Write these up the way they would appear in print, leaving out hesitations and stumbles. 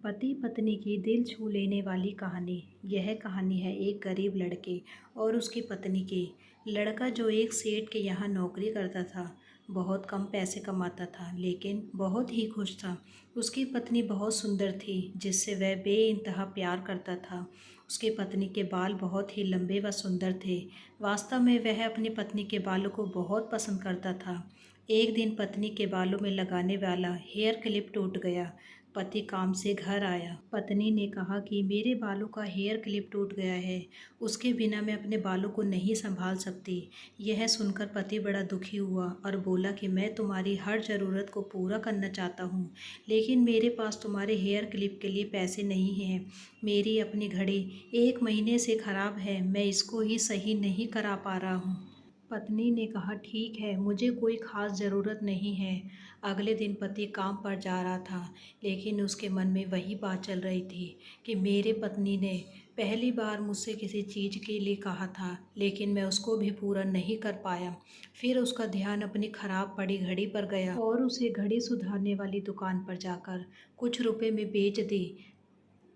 पति पत्नी की दिल छू लेने वाली कहानी। यह कहानी है एक गरीब लड़के और उसकी पत्नी की। लड़का जो एक सेठ के यहाँ नौकरी करता था, बहुत कम पैसे कमाता था लेकिन बहुत ही खुश था। उसकी पत्नी बहुत सुंदर थी जिससे वह बेइंतहा प्यार करता था। उसकी पत्नी के बाल बहुत ही लंबे व सुंदर थे। वास्तव में वह अपनी पत्नी के बालों को बहुत पसंद करता था। एक दिन पत्नी के बालों में लगाने वाला हेयर क्लिप टूट गया। पति काम से घर आया। पत्नी ने कहा कि मेरे बालों का हेयर क्लिप टूट गया है, उसके बिना मैं अपने बालों को नहीं संभाल सकती। यह सुनकर पति बड़ा दुखी हुआ और बोला कि मैं तुम्हारी हर ज़रूरत को पूरा करना चाहता हूँ, लेकिन मेरे पास तुम्हारे हेयर क्लिप के लिए पैसे नहीं हैं। मेरी अपनी घड़ी 1 महीने से ख़राब है, मैं इसको ही सही नहीं करा पा रहा हूँ। पत्नी ने कहा ठीक है, मुझे कोई ख़ास ज़रूरत नहीं है। अगले दिन पति काम पर जा रहा था लेकिन उसके मन में वही बात चल रही थी कि मेरे पत्नी ने पहली बार मुझसे किसी चीज़ के लिए कहा था लेकिन मैं उसको भी पूरा नहीं कर पाया। फिर उसका ध्यान अपनी ख़राब पड़ी घड़ी पर गया और उसे घड़ी सुधारने वाली दुकान पर जाकर कुछ रुपए में बेच दी।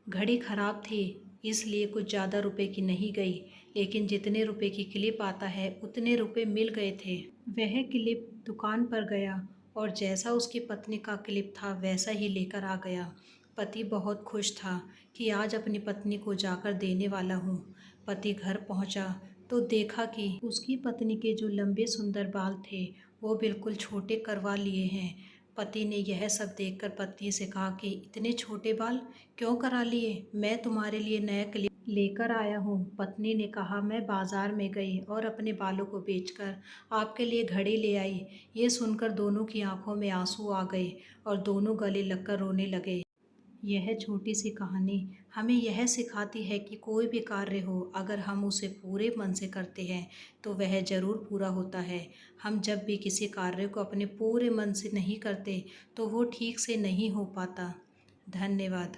घड़ी खराब थी इसलिए कुछ ज़्यादा रुपए की नहीं गई, लेकिन जितने रुपए की क्लिप आता है उतने रुपए मिल गए थे। वह क्लिप दुकान पर गया और जैसा उसकी पत्नी का क्लिप था वैसा ही लेकर आ गया। पति बहुत खुश था कि आज अपनी पत्नी को जाकर देने वाला हूँ। पति घर पहुँचा तो देखा कि उसकी पत्नी के जो लंबे सुंदर बाल थे वो बिल्कुल छोटे करवा लिए हैं। पति ने यह सब देखकर पत्नी से कहा कि इतने छोटे बाल क्यों करा लिए? मैं तुम्हारे लिए नया क्लिप लेकर आया हूँ। पत्नी ने कहा मैं बाजार में गई और अपने बालों को बेचकर आपके लिए घड़ी ले आई। ये सुनकर दोनों की आंखों में आंसू आ गए और दोनों गले लगकर रोने लगे। यह छोटी सी कहानी हमें यह सिखाती है कि कोई भी कार्य हो, अगर हम उसे पूरे मन से करते हैं तो वह ज़रूर पूरा होता है। हम जब भी किसी कार्य को अपने पूरे मन से नहीं करते तो वो ठीक से नहीं हो पाता। धन्यवाद।